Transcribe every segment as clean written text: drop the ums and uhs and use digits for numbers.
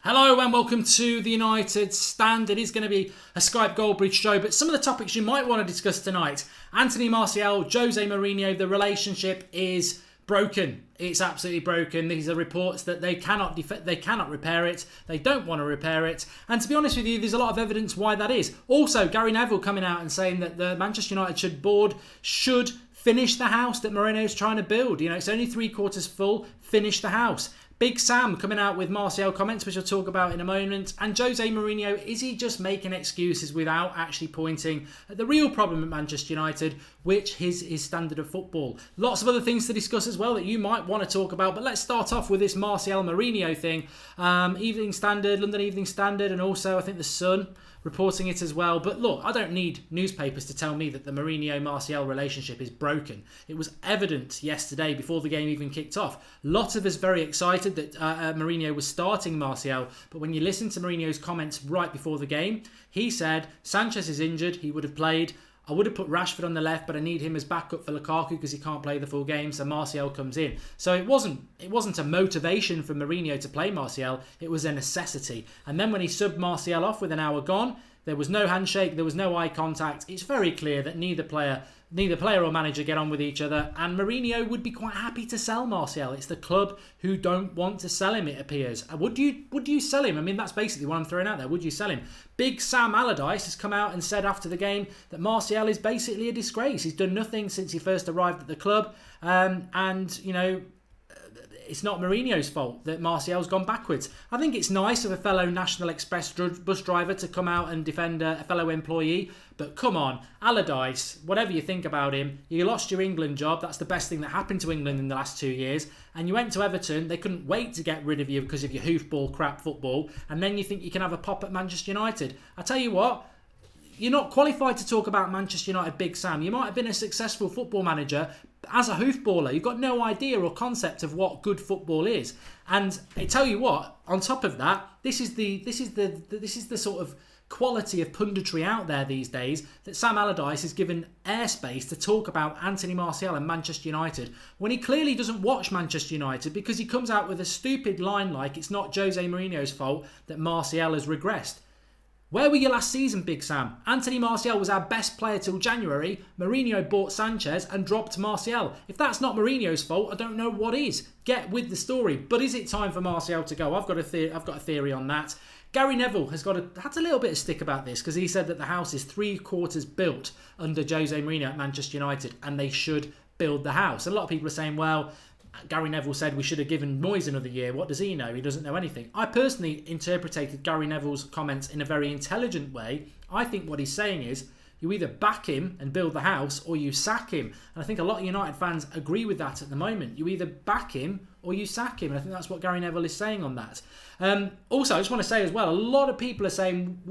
Hello and welcome to the United Stand. It is going to be a Skype Goldbridge show, but some of the topics you might want to discuss tonight. Anthony Martial, Jose Mourinho, the relationship is broken. It's absolutely broken. These are reports that they cannot repair it. They don't want to repair it. And to be honest with you, there's a lot of evidence why that is. Also, Gary Neville coming out and saying that the Manchester United board should finish the house that Mourinho is trying to build. You know, it's only 3/4 full. Finish the house. Big Sam coming out with Martial comments, which I'll talk about in a moment. And Jose Mourinho, is he just making excuses without actually pointing at the real problem at Manchester United, which is his standard of football? Lots of other things to discuss as well that you might want to talk about. But let's start off with this Martial Mourinho thing. Evening Standard, London Evening Standard, and also I think the Sun reporting it as well. But look, I don't need newspapers to tell me that the Mourinho-Martial relationship is broken. It was evident yesterday before the game even kicked off. Lots of us very excited that Mourinho was starting Martial, but when you listen to Mourinho's comments right before the game, he said Sanchez is injured, he would have played. I would have put Rashford on the left, but I need him as backup for Lukaku because he can't play the full game, so Martial comes in. So it wasn't a motivation for Mourinho to play Martial, it was a necessity. And then when he subbed Martial off with an hour gone, there was no handshake, there was no eye contact. It's very clear that neither player or manager get on with each other, and Mourinho would be quite happy to sell Martial. It's the club who don't want to sell him, it appears. Would you sell him? I mean, that's basically what I'm throwing out there. Would you sell him? Big Sam Allardyce has come out and said after the game that Martial is basically a disgrace. He's done nothing since he first arrived at the club, and you know, it's not Mourinho's fault that Martial's gone backwards. I think it's nice of a fellow National Express bus driver to come out and defend a fellow employee, but come on, Allardyce, whatever you think about him, you lost your England job. That's the best thing that happened to England in the last 2 years. And you went to Everton. They couldn't wait to get rid of you because of your hoofball crap football. And then you think you can have a pop at Manchester United. I tell you what, you're not qualified to talk about Manchester United, Big Sam. You might have been a successful football manager as a hoofballer. You've got no idea or concept of what good football is. And I tell you what, on top of that, this is the sort of quality of punditry out there these days, that Sam Allardyce is given airspace to talk about Anthony Martial and Manchester United when he clearly doesn't watch Manchester United, because he comes out with a stupid line like it's not Jose Mourinho's fault that Martial has regressed. Where were you last season, Big Sam? Anthony Martial was our best player till January. Mourinho bought Sanchez and dropped Martial. If that's not Mourinho's fault, I don't know what is. Get with the story. But is it time for Martial to go? I've got a theory on that. Gary Neville had a little bit of stick about this because he said that the house is 3/4 built under Jose Mourinho at Manchester United and they should build the house. And a lot of people are saying, well, Gary Neville said we should have given Moyes another year. What does he know? He doesn't know anything. I personally interpreted Gary Neville's comments in a very intelligent way. I think what he's saying is you either back him and build the house or you sack him. And I think a lot of United fans agree with that at the moment. You either back him or you sack him. And I think that's what Gary Neville is saying on that. Also, I just want to say as well, a lot of people are saying,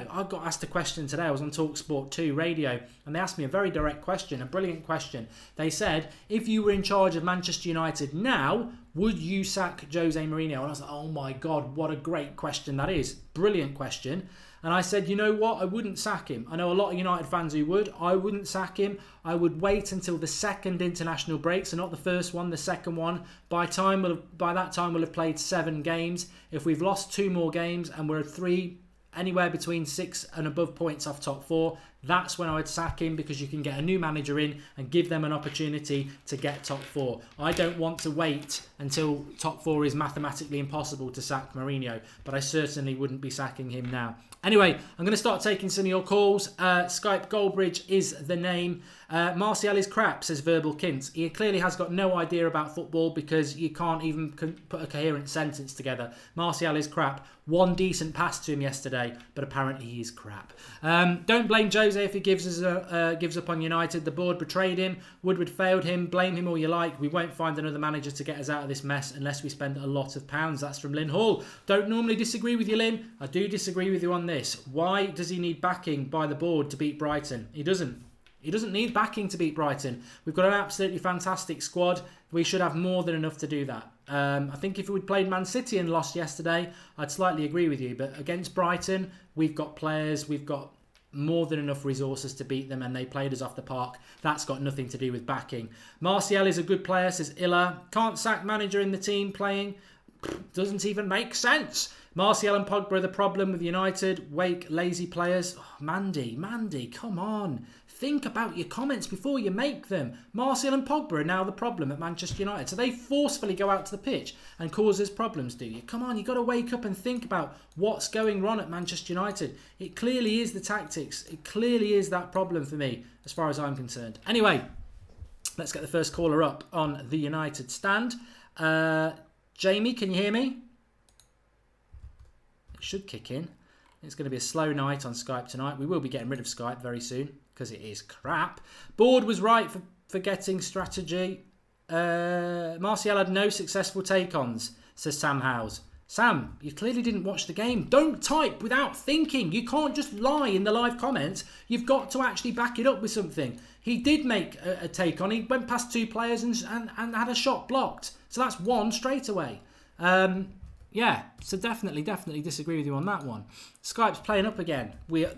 I got asked a question today. I was on TalkSport 2 radio and they asked me a very direct question, a brilliant question. They said, if you were in charge of Manchester United now, would you sack Jose Mourinho? And I was like, oh my God, what a great question that is. Brilliant question. And I said, you know what? I wouldn't sack him. I know a lot of United fans who would. I wouldn't sack him. I would wait until the second international break, so not the first one, the second one. By that time, we'll have played 7 games. If we've lost 2 more games and we're at 3, anywhere between 6 and above points off top 4, that's when I would sack him, because you can get a new manager in and give them an opportunity to get top 4. I don't want to wait until top 4 is mathematically impossible to sack Mourinho, but I certainly wouldn't be sacking him now. Anyway, I'm going to start taking some of your calls. Skype Goldbridge is the name. Martial is crap, says Verbal Kint. He clearly has got no idea about football because you can't even put a coherent sentence together. Martial is crap. One decent pass to him yesterday, but apparently he is crap. Don't blame Jose if he gives up on United. The board betrayed him. Woodward failed him. Blame him all you like. We won't find another manager to get us out of this mess unless we spend a lot of pounds. That's from Lynn Hall. Don't normally disagree with you, Lynn. I do disagree with you on this. Why does he need backing by the board to beat Brighton? He doesn't. He doesn't need backing to beat Brighton. We've got an absolutely fantastic squad. We should have more than enough to do that. I think if we'd played Man City and lost yesterday, I'd slightly agree with you. But against Brighton, we've got players, we've got more than enough resources to beat them, and they played us off the park. That's got nothing to do with backing. Martial is a good player, says Illa. Can't sack manager in the team playing. doesn't even make sense. Martial and Pogba are the problem with United. Wake, lazy players. Oh, Mandy, come on. Think about your comments before you make them. Martial and Pogba are now the problem at Manchester United. So they forcefully go out to the pitch and cause us problems, do you? Come on, you've got to wake up and think about what's going wrong at Manchester United. It clearly is the tactics. It clearly is that problem for me, as far as I'm concerned. Anyway, let's get the first caller up on the United stand. Jamie, can you hear me? It should kick in. It's going to be a slow night on Skype tonight. We will be getting rid of Skype very soon because it is crap. Board was right for getting strategy. Martial had no successful take-ons, says Sam Howes. Sam, you clearly didn't watch the game. Don't type without thinking. You can't just lie in the live comments. You've got to actually back it up with something. He did make a take-on. He went past 2 players and had a shot blocked. So that's 1 straight away. Yeah, so definitely disagree with you on that one. Skype's playing up again.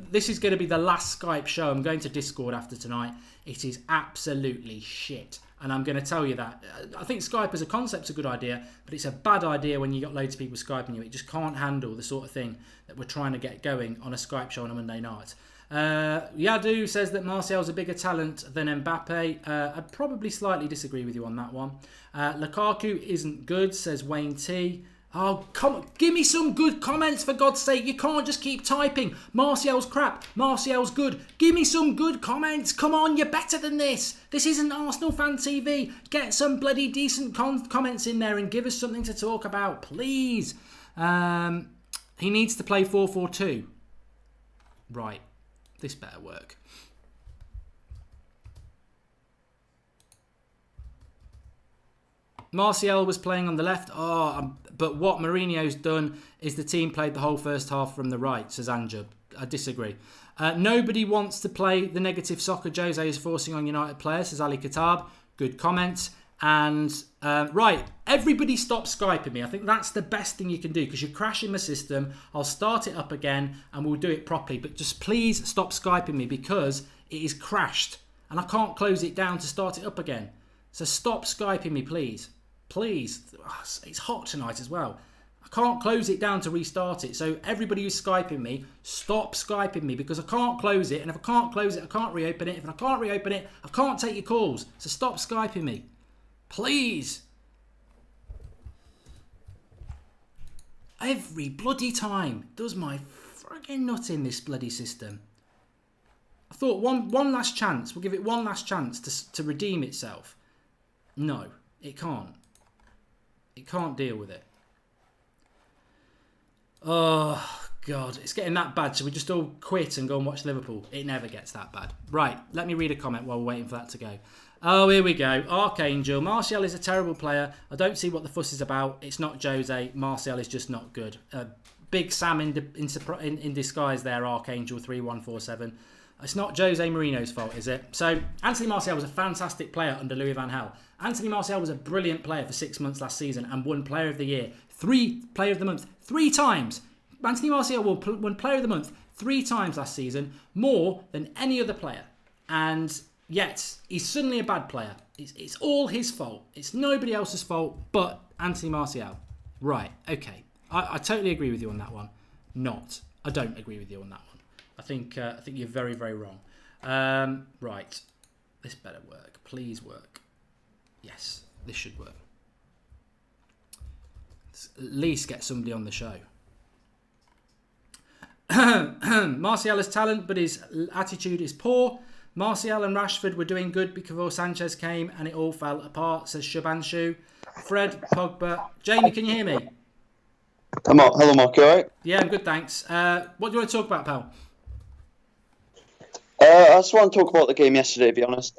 This is going to be the last Skype show. I'm going to Discord after tonight. It is absolutely shit. And I'm going to tell you that. I think Skype as a concept's a good idea, but it's a bad idea when you've got loads of people Skyping you. It just can't handle the sort of thing that we're trying to get going on a Skype show on a Monday night. Yadu says that Martial's a bigger talent than Mbappe. I'd probably slightly disagree with you on that one. Lukaku isn't good, says Wayne T. Oh, come on. Give me some good comments, for God's sake. You can't just keep typing. Martial's crap. Martial's good. Give me some good comments. Come on, you're better than this. This isn't Arsenal Fan TV. Get some bloody decent comments in there and give us something to talk about, please. He needs to play 4-4-2. Right. This better work. Martial was playing on the left. But what Mourinho's done is the team played the whole first half from the right, says Anjub. I disagree. Nobody wants to play the negative soccer Jose is forcing on United players, says Ali Katab. Good comments. And, right, everybody stop Skyping me. I think that's the best thing you can do because you're crashing my system. I'll start it up again and we'll do it properly. But just please stop Skyping me because it is crashed. And I can't close it down to start it up again. So stop Skyping me, please. Please. It's hot tonight as well. I can't close it down to restart it. So everybody who's Skyping me, stop Skyping me because I can't close it. And if I can't close it, I can't reopen it. If I can't reopen it, I can't take your calls. So stop Skyping me. Please. Every bloody time does my frigging nut in this bloody system. I thought one last chance. We'll give it one last chance to redeem itself. No, it can't. It can't deal with it. Oh, God. It's getting that bad. So we just all quit and go and watch Liverpool. It never gets that bad. Right. Let me read a comment while we're waiting for that to go. Oh, here we go. Archangel. Martial is a terrible player. I don't see what the fuss is about. It's not Jose. Martial is just not good. Big Sam in disguise there, Archangel 3147. It's not Jose Mourinho's fault, is it? So, Anthony Martial was a fantastic player under Louis van Gaal. Anthony Martial was a brilliant player for 6 months last season and won Player of the Year. Player of the Month 3 times. Anthony Martial won Player of the Month 3 times last season, more than any other player. And yet, he's suddenly a bad player. It's all his fault. It's nobody else's fault but Anthony Martial. Right, okay. I totally agree with you on that one. I don't agree with you on that one. I think you're very, very wrong. Right. This better work. Please work. Yes, this should work. Let's at least get somebody on the show. Martial has talent, but his attitude is poor. Martial and Rashford were doing good before Sanchez came and it all fell apart, says Shabanshu. Fred, Pogba. Jamie, can you hear me? Hello, Mark. You alright? Yeah, I'm good, thanks. What do you want to talk about, pal? I just want to talk about the game yesterday, to be honest.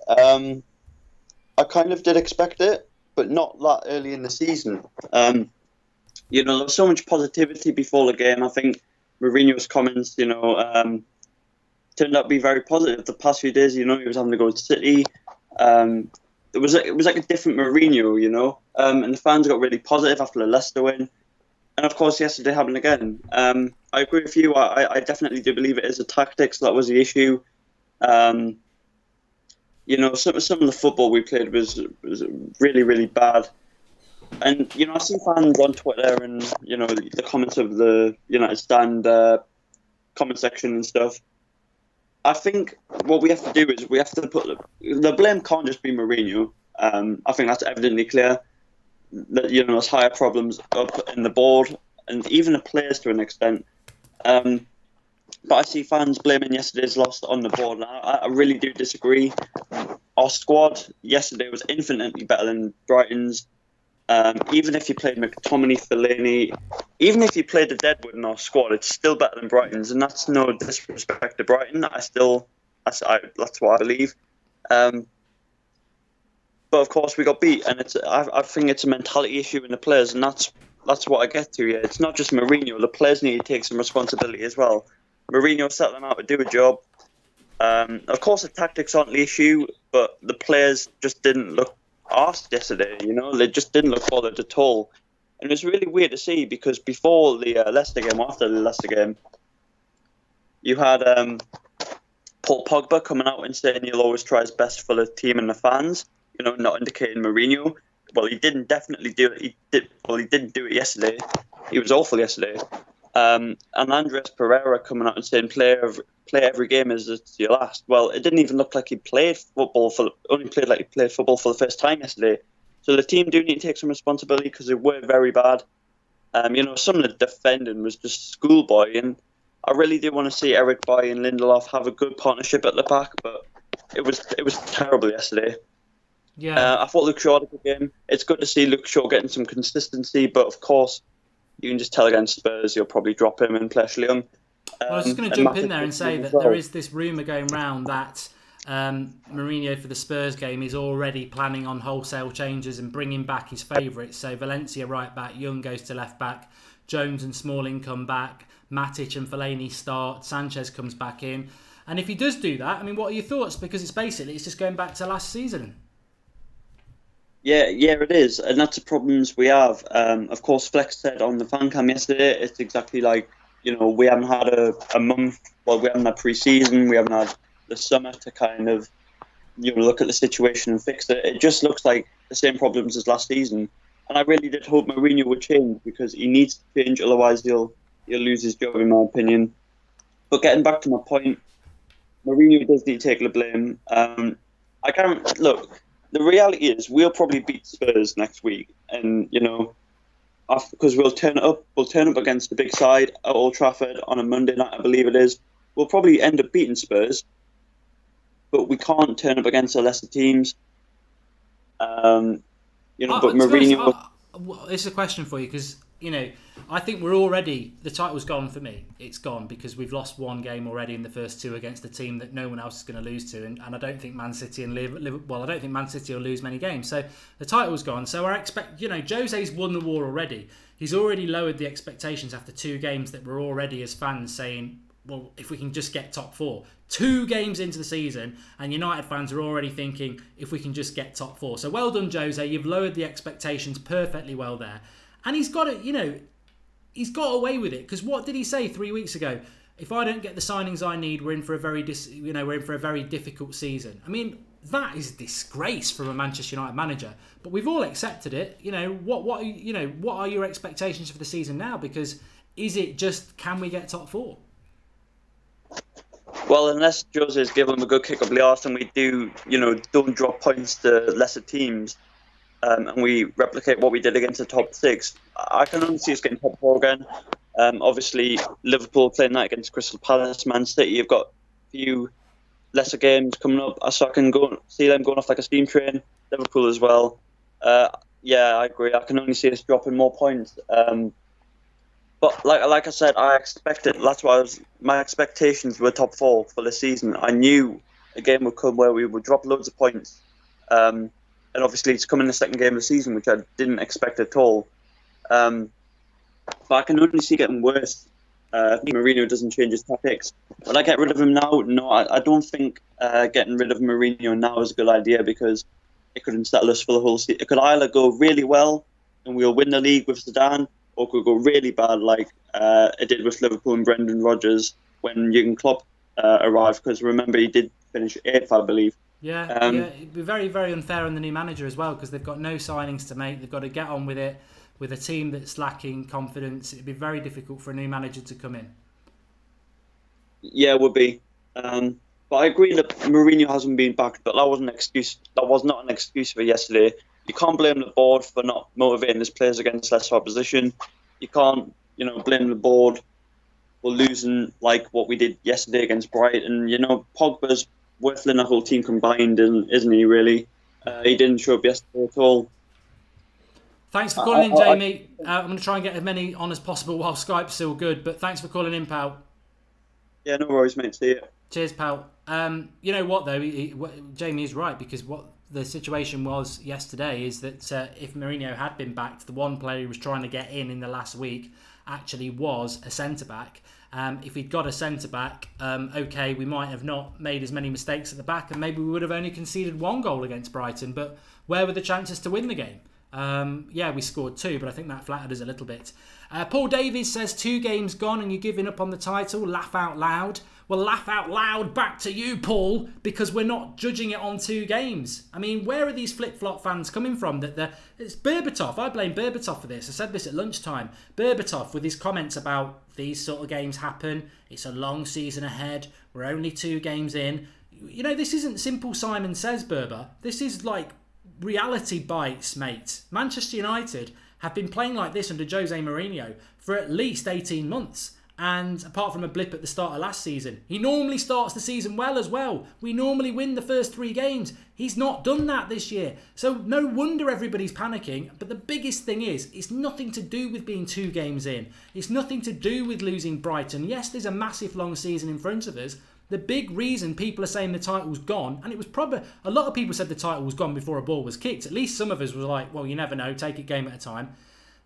I kind of did expect it, but not that early in the season. There was so much positivity before the game. I think Mourinho's comments, turned out to be very positive. The past few days, he was having to go to City. It was like a different Mourinho, and the fans got really positive after the Leicester win. And of course, yesterday happened again. I agree with you. I definitely do believe it is a tactics. That was the issue. Some of the football we played was really, really bad. And, I see fans on Twitter and, the comments of the United Stand comment section and stuff. I think what we have to do is we have to put the blame can't just be Mourinho. I think that's evidently clear. That there's higher problems up in the board and even the players to an extent. But I see fans blaming yesterday's loss on the board. And I really do disagree. Our squad yesterday was infinitely better than Brighton's. Even if you played McTominay, Fellaini, even if you played the Deadwood in our squad, it's still better than Brighton's, and that's no disrespect to Brighton. That's what I believe. But of course, we got beat, and I think it's a mentality issue in the players, and that's what I get to. Yeah, it's not just Mourinho. The players need to take some responsibility as well. Mourinho set them out to do a job. Of course, the tactics aren't the issue, but the players just didn't look asked yesterday. They just didn't look bothered at all, and it was really weird to see because before the Leicester game, after the Leicester game, you had Paul Pogba coming out and saying he'll always try his best for the team and the fans. Not indicating Mourinho. Well, he didn't definitely do it. He didn't do it yesterday. He was awful yesterday. And Andres Pereira coming out and saying play every game as it's your last. Well, it didn't even look like he played football for the first time yesterday. So the team do need to take some responsibility because they were very bad. Some of the defending was just schoolboy, and I really do want to see Eric Bailly and Lindelof have a good partnership at the back, but it was terrible yesterday. Yeah, I thought Luke Shaw had a good game. It's good to see Luke Shaw getting some consistency, but of course, you can just tell against Spurs you'll probably drop him and play Ashley Young. I was just going to jump in there and say that there is this rumour going round that Mourinho for the Spurs game is already planning on wholesale changes and bringing back his favourites. So Valencia right back, Young goes to left back, Jones and Smalling come back, Matic and Fellaini start, Sanchez comes back in. And if he does do that, what are your thoughts? Because it's just going back to last season. Yeah, it is, and that's the problems we have. Of course, Flex said on the fan cam yesterday, it's exactly like, we haven't had a month, well, we haven't had pre-season, we haven't had the summer to kind of, look at the situation and fix it. It just looks like the same problems as last season, and I really did hope Mourinho would change because he needs to change, otherwise he'll lose his job, in my opinion. But getting back to my point, Mourinho does need to take the blame. I can't, look, the reality is we'll probably beat Spurs next week, and because we'll turn up against the big side at Old Trafford on a Monday night, I believe it is. We'll probably end up beating Spurs, but we can't turn up against the lesser teams. But Mourinho. It's a question for you because I think the title's gone for me. It's gone because we've lost one game already in the first two against a team that no one else is going to lose to, and I don't think Man City and Liverpool. I don't think Man City will lose many games. So the title's gone. So I expect Jose's won the war already. He's already lowered the expectations after two games that we're already as fans saying, well, if we can just get top four. 2 games into the season, and United fans are already thinking if we can just get top 4. So well done, Jose. You've lowered the expectations perfectly well there. And he's got it, he's got away with it. Because what did he say 3 weeks ago? If I don't get the signings I need, we're in for a very difficult season. That is a disgrace from a Manchester United manager. But we've all accepted it. What are your expectations for the season now? Because is it just, can we get top 4? Well, unless Jose's given them a good kick up the arse and we don't drop points to lesser teams, and we replicate what we did against the top 6, I can only see us getting top 4 again. Obviously, Liverpool playing that against Crystal Palace, Man City, you've got a few lesser games coming up, so I can see them going off like a steam train. Liverpool as well. Yeah, I agree. I can only see us dropping more points. But like I said, I expected. That's why my expectations were top 4 for the season. I knew a game would come where we would drop loads of points, and obviously it's come in the second game of the season, which I didn't expect at all. But I can only see it getting worse. Mourinho doesn't change his tactics. Will I get rid of him now? No, I don't think getting rid of Mourinho now is a good idea because it could unsettle us for the whole season. It could either go really well and we'll win the league with Zidane, or could go really bad like it did with Liverpool and Brendan Rodgers when Jurgen Klopp arrived. Because remember, he did finish 8th, I believe. Yeah, it'd be very, very unfair on the new manager as well because they've got no signings to make. They've got to get on with it with a team that's lacking confidence. It'd be very difficult for a new manager to come in. Yeah, it would be. But I agree that Mourinho hasn't been backed, but that was an excuse. That was not an excuse for yesterday. You can't blame the board for not motivating his players against lesser opposition. You can't, blame the board for losing like what we did yesterday against Brighton. Pogba's worth the whole team combined, isn't he? Really, he didn't show up yesterday at all. Thanks for calling in, Jamie. I'm going to try and get as many on as possible while Skype's still good. But thanks for calling in, pal. Yeah, no worries, mate. See you. Cheers, pal. You know what, though? Jamie is right, because what the situation was yesterday is that if Mourinho had been backed, the one player he was trying to get in the last week actually was a centre-back. If he'd got a centre-back, okay, we might have not made as many mistakes at the back and maybe we would have only conceded 1 goal against Brighton. But where were the chances to win the game? We scored 2, but I think that flattered us a little bit. Paul Davies says 2 games gone and you're giving up on the title. Laugh out loud. Well, laugh out loud back to you, Paul, because we're not judging it on 2 games. I mean, where are these flip-flop fans coming from? It's Berbatov. I blame Berbatov for this. I said this at lunchtime. Berbatov with his comments about these sort of games happen. It's a long season ahead. We're only 2 games in. This isn't simple Simon Says, Berber. This is like reality bites, mate. Manchester United have been playing like this under Jose Mourinho for at least 18 months. And apart from a blip at the start of last season, he normally starts the season well as well. We normally win the first 3 games. He's not done that this year. So no wonder everybody's panicking. But the biggest thing is, it's nothing to do with being 2 games in. It's nothing to do with losing Brighton. Yes, there's a massive long season in front of us. The big reason people are saying the title's gone, and it was probably, a lot of people said the title was gone before a ball was kicked. At least some of us were like, well, you never know, take it game at a time.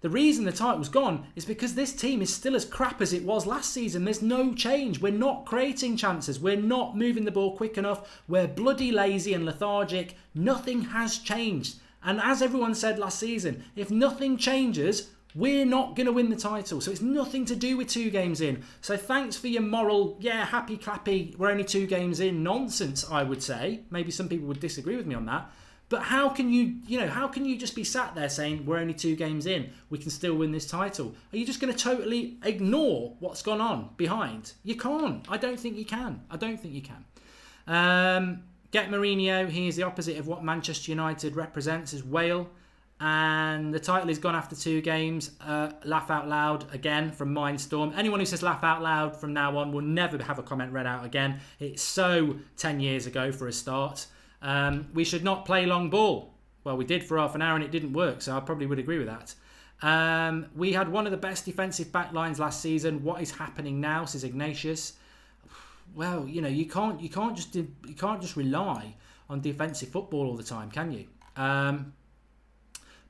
The reason the title's gone is because this team is still as crap as it was last season. There's no change. We're not creating chances. We're not moving the ball quick enough. We're bloody lazy and lethargic. Nothing has changed. And as everyone said last season, if nothing changes, we're not going to win the title. So it's nothing to do with 2 games in. So thanks for your moral, happy clappy, we're only 2 games in nonsense, I would say. Maybe some people would disagree with me on that. But how can you just be sat there saying we're only 2 games in, we can still win this title? Are you just going to totally ignore what's gone on behind? You can't. I don't think you can. Get Mourinho. He is the opposite of what Manchester United represents as Whale. And the title is gone after 2 games. Laugh out loud again from Mindstorm. Anyone who says laugh out loud from now on will never have a comment read out again. It's so 10 years ago for a start. We should not play long ball. Well, we did for half an hour and it didn't work, so I probably would agree with that. We had one of the best defensive back lines last season. What is happening now, says Ignatius? Well, you can't just rely on defensive football all the time, can you?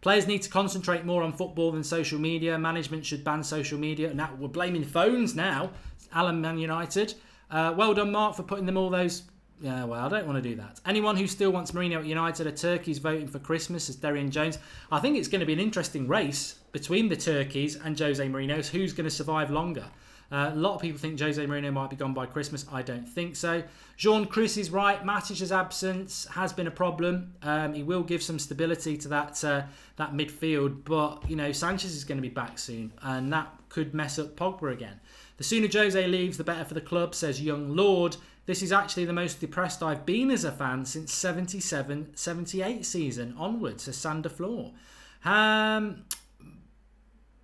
Players need to concentrate more on football than social media. Management should ban social media. Now we're blaming phones now. Alan Man United. Well done, Mark, for putting them all those. Yeah, well, I don't want to do that. Anyone who still wants Mourinho at United are turkeys voting for Christmas, says Darian Jones. I think it's going to be an interesting race between the turkeys and Jose Mourinho. Who's going to survive longer? A lot of people think Jose Mourinho might be gone by Christmas. I don't think so. Jean Chris is right. Matic's absence has been a problem. He will give some stability to that midfield, but Sanchez is going to be back soon, and that could mess up Pogba again. The sooner Jose leaves, the better for the club, says Young Lord. This is actually the most depressed I've been as a fan since 77-78 season onwards, says Sander Floor.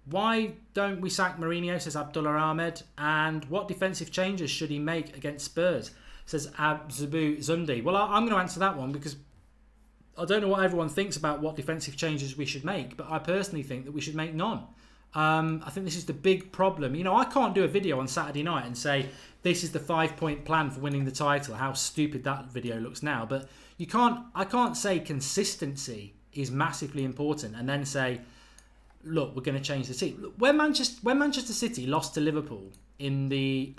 Why don't we sack Mourinho, says Abdullah Ahmed. And what defensive changes should he make against Spurs, says Abzabu Zundi. Well, I'm going to answer that one because I don't know what everyone thinks about what defensive changes we should make, but I personally think that we should make none. I think this is the big problem. I can't do a video on Saturday night and say this is the 5-point plan for winning the title. How stupid that video looks now. But I can't say consistency is massively important and then say, look, we're going to change the team. When Manchester City lost to Liverpool in the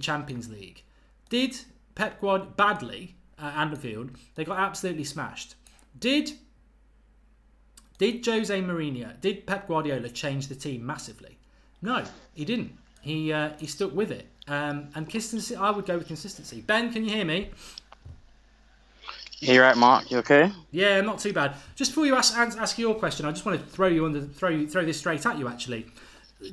Champions League, did Pep Guardiola badly at Anfield? They got absolutely smashed. Did Jose Mourinho, did Pep Guardiola change the team massively? No, he didn't. He stuck with it. And consistency, I would go with consistency. Ben, can you hear me? You right, Mark? You okay? Yeah, not too bad. Just before you ask your question, I just want to throw this straight at you. Actually,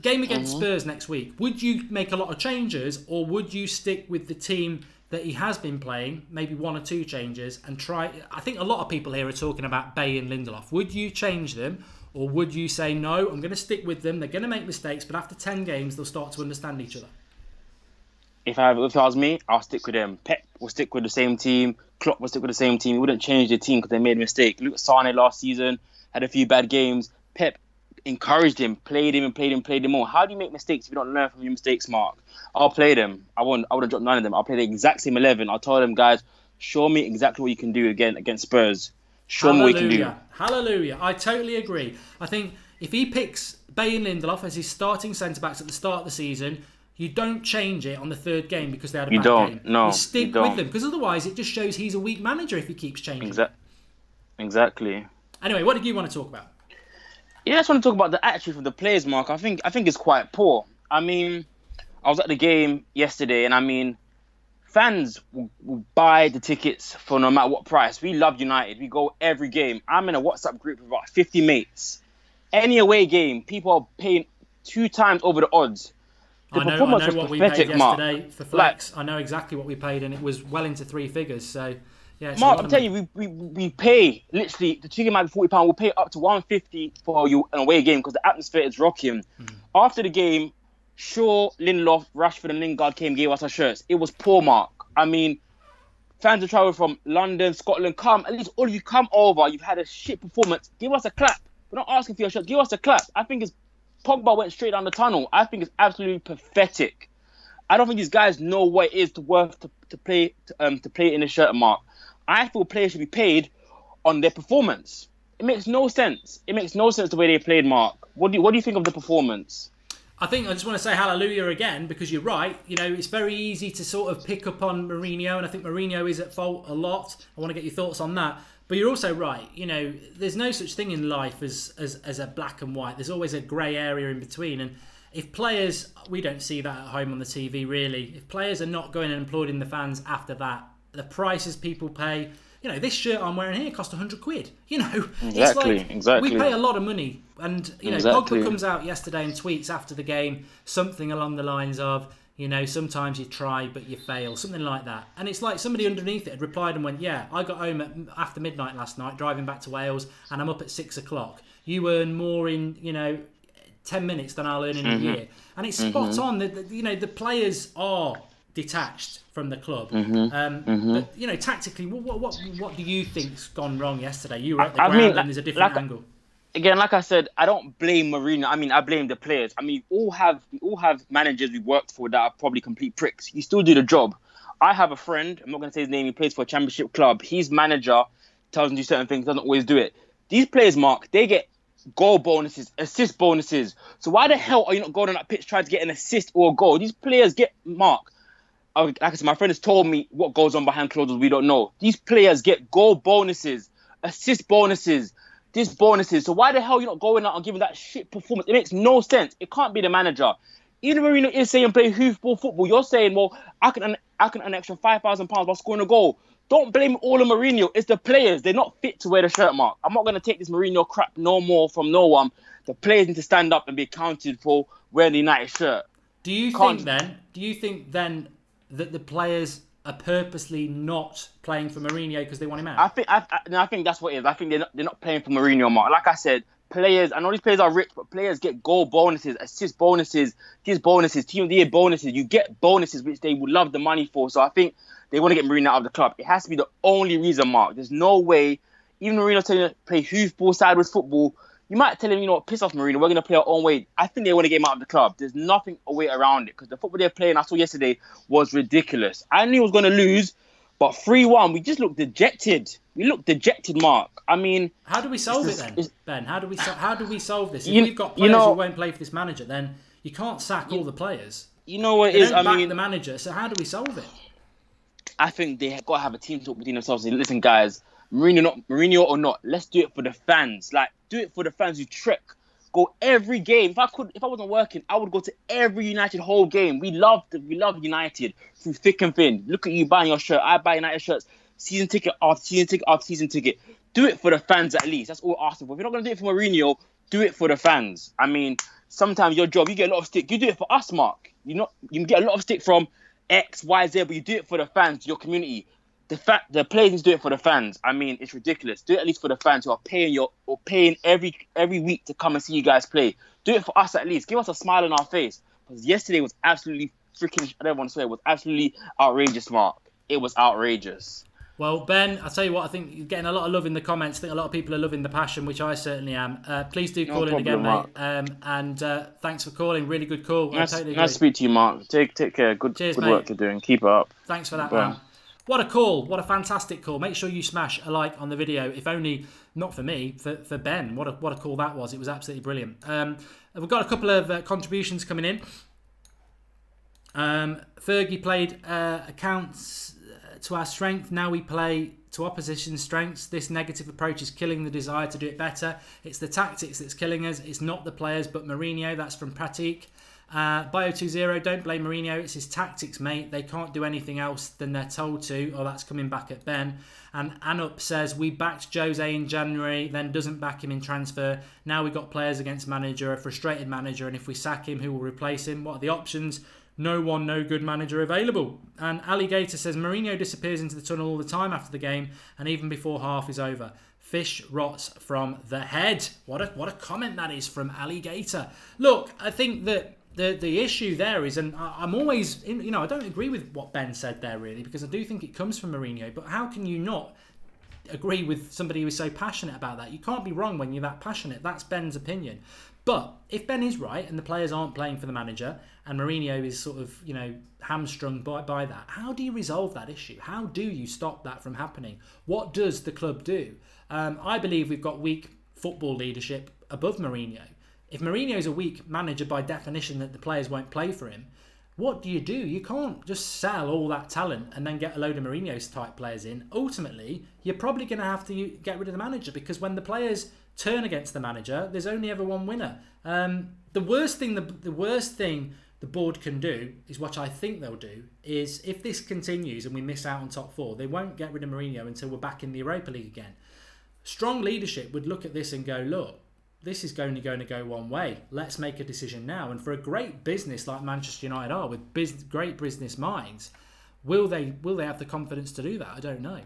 game against Spurs next week. Would you make a lot of changes, or would you stick with the team that he has been playing? Maybe one or two changes and try. I think a lot of people here are talking about Bay and Lindelof. Would you change them, or would you say no? I'm going to stick with them. They're going to make mistakes, but after 10 games, they'll start to understand each other. If I was me, I'll stick with them. Pep will stick with the same team. Klopp will stick with the same team. He wouldn't change the team because they made a mistake. Look at Sane last season, had a few bad games. Pep encouraged him, played him more. How do you make mistakes if you don't learn from your mistakes, Mark? I'll play them. I wouldn't drop none of them. I'll play the exact same 11. I'll tell them, guys, show me exactly what you can do again against Spurs. Show me what you can do. Hallelujah. I totally agree. I think if he picks Bay and Lindelof as his starting centre-backs at the start of the season, you don't change it on the third game because they had a bad game. No, you stick with them, because otherwise it just shows he's a weak manager if he keeps changing. Exactly. Anyway, what did you want to talk about? Yeah, I just want to talk about the attitude of the players, Mark. I think it's quite poor. I mean, I was at the game yesterday, and I mean, fans will buy the tickets for no matter what price. We love United. We go every game. I'm in a WhatsApp group with about 50 mates. Any away game, people are paying 2 times over the odds. I know what we paid yesterday for Flex. I know exactly what we paid, and it was well into 3 figures. So, yeah. Mark, I'm telling you, we pay literally the ticket might be £40. We'll pay up to £150 for you an away game because the atmosphere is rocking. After the game, Shaw, Lindelof, Rashford, and Lingard gave us our shirts. It was poor, Mark. I mean, fans have travelled from London, Scotland. At least all of you come over. You've had a shit performance. Give us a clap. We're not asking for your shirt. Give us a clap. I think Pogba went straight down the tunnel. I think it's absolutely pathetic. I don't think these guys know what it is to play in the shirt, Mark. I feel players should be paid on their performance. It makes no sense. It makes no sense the way they played, Mark. What do you think of the performance? I just want to say hallelujah again, because you're right. You know, it's very easy to sort of pick up on Mourinho, and I think Mourinho is at fault a lot. I want to get your thoughts on that. But you're also right. You know, there's no such thing in life as a black and white. There's always a grey area in between. And if players, we don't see that at home on the TV really. If players are not going and applauding the fans after that, the prices people pay. You know, this shirt I'm wearing here cost £100. You know, exactly. We pay a lot of money. And, you know, Pogba comes out yesterday and tweets after the game something along the lines of, you know, sometimes you try but you fail, something like that. And it's like somebody underneath it had replied and went, yeah, I got home after midnight last night driving back to Wales and I'm up at 6 o'clock. You earn more in, you know, 10 minutes than I'll earn in a year. And it's spot on that, you know, the players are detached from the club. But, you know, tactically, what do you think's gone wrong yesterday? You were at the ground and there's a different angle. Again, like I said, I don't blame Marina. I mean, I blame the players. I mean, we all have managers we worked for that are probably complete pricks. You still do the job. I have a friend, I'm not going to say his name, he plays for a championship club. His manager tells him to do certain things, doesn't always do it. These players, Mark, they get goal bonuses, assist bonuses. So why the hell are you not going on that pitch trying to get an assist or a goal? These players get, Mark, like I said, my friend has told me what goes on behind closed doors we don't know. These players get goal bonuses, assist bonuses, bonuses. So why the hell are you not going out and giving that shit performance? It makes no sense. It can't be the manager. Even Marina is saying play hoofball football. You're saying, well, I can earn an extra £5,000 by scoring a goal. Don't blame all of Mourinho. It's the players. They're not fit to wear the shirt, Mark. I'm not going to take this Mourinho crap no more from no one. The players need to stand up and be accounted for wearing the United shirt. Do you think then that the players are purposely not playing for Mourinho because they want him out? I think that's what it is. I think they're not playing for Mourinho, Mark. Like I said, players, I know these players are rich, but players get goal bonuses, assist bonuses, these bonuses, team of the year bonuses. You get bonuses which they would love the money for. So I think they want to get Mourinho out of the club. It has to be the only reason, Mark. There's no way, even Mourinho telling you to play hoofball, sideways football, you might tell him, you know what, piss off Mourinho, we're going to play our own way. I think they want to get him out of the club. There's nothing a way around it because the football they're playing, I saw yesterday, was ridiculous. I knew he was going to lose, but 3-1, we just looked dejected. We looked dejected, Mark. I mean... How do we solve it then, Ben? How do we solve this? If we've got players who won't play for this manager, then you can't sack all the players. You know what it is? I mean, the manager, so how do we solve it? I think they got to have a team talk between themselves and say, listen, guys, Mourinho or not, let's do it for the fans. Like, do it for the fans who trek. Go every game. If I wasn't working, I would go to every United whole game. We love United through thick and thin. Look at you buying your shirt. I buy United shirts. season ticket after season ticket after season ticket. Do it for the fans at least. That's all we're asking for. If you're not going to do it for Mourinho, do it for the fans. I mean, sometimes your job, you get a lot of stick. You do it for us, Mark. You can get a lot of stick from X, Y, Z, but you do it for the fans, your community. The players need to do it for the fans. I mean, it's ridiculous. Do it at least for the fans who are paying every week to come and see you guys play. Do it for us at least. Give us a smile on our face. Because yesterday was absolutely freaking, I don't want to swear, it was absolutely outrageous, Mark. It was outrageous. Well, Ben, I'll tell you what, I think you're getting a lot of love in the comments. I think a lot of people are loving the passion, which I certainly am. Please do call in again, mate. And thanks for calling. Really good call. Nice to speak to you, Mark. Take care. Good work you're doing. Keep it up. Thanks for that, man. What a call. What a fantastic call. Make sure you smash a like on the video, if only not for me, for Ben. What a call that was. It was absolutely brilliant. We've got a couple of contributions coming in. Fergie played accounts to our strength. Now we play to opposition's strengths. This negative approach is killing the desire to do it better. It's the tactics that's killing us. It's not the players, but Mourinho. That's from Pratik. Bio20, don't blame Mourinho, it's his tactics, mate. They can't do anything else than they're told to. Oh, that's coming back at Ben. And Anup says, we backed Jose in January, then doesn't back him in transfer. Now we got players against manager, a frustrated manager, and if we sack him, who will replace him? What are the options? No one, no good manager available. And Alligator says, Mourinho disappears into the tunnel all the time after the game, and even before half is over. Fish rots from the head. What a comment that is from Alligator. Look, I think that the issue there is, and I'm always, I don't agree with what Ben said there really, because I do think it comes from Mourinho, but how can you not agree with somebody who is so passionate about that? You can't be wrong when you're that passionate. That's Ben's opinion. But if Ben is right and the players aren't playing for the manager and Mourinho is sort of, hamstrung by that, how do you resolve that issue? How do you stop that from happening? What does the club do? I believe we've got weak football leadership above Mourinho. If Mourinho is a weak manager by definition that the players won't play for him, what do? You can't just sell all that talent and then get a load of Mourinho's type players in. Ultimately, you're probably going to have to get rid of the manager, because when the players turn against the manager, there's only ever one winner. The worst thing the board can do is, what I think they'll do, is if this continues and we miss out on top four, they won't get rid of Mourinho until we're back in the Europa League again. Strong leadership would look at this and go, look, this is only going to go one way. Let's make a decision now. And for a great business like Manchester United are, with great business minds, will they have the confidence to do that? I don't know.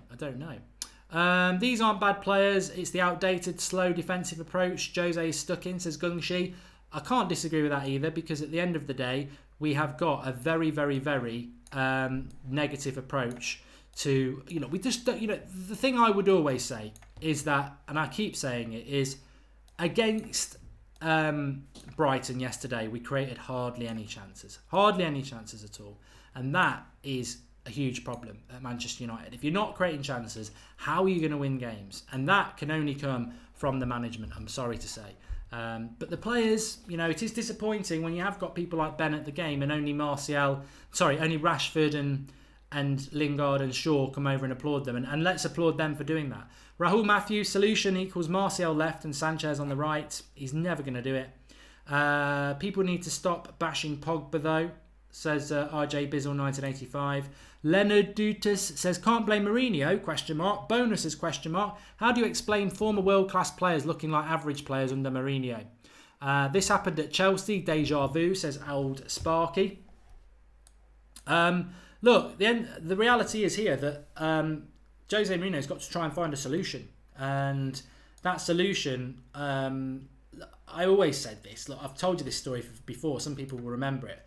These aren't bad players. It's the outdated, slow defensive approach Jose is stuck in, says Gungshi. I can't disagree with that either, because at the end of the day, we have got a very, very, very negative approach to, we just, the thing I would always say is that, and I keep saying it, is against Brighton yesterday, we created hardly any chances at all. And that is a huge problem at Manchester United. If you're not creating chances, how are you going to win games? And that can only come from the management, I'm sorry to say. But the players, it is disappointing when you have got people like Ben at the game and only Rashford and Lingard and Shaw come over and applaud them. And let's applaud them for doing that. Rahul Matthews, solution equals Martial left and Sanchez on the right. He's never going to do it. People need to stop bashing Pogba though, says RJ Bizzle 1985. Leonard Dutas says, can't blame Mourinho, ? Bonuses, ? How do you explain former world-class players looking like average players under Mourinho? This happened at Chelsea, deja vu, says old Sparky. Look, the reality is here that Jose Mourinho's got to try and find a solution. And that solution, I always said this. Look, I've told you this story before. Some people will remember it.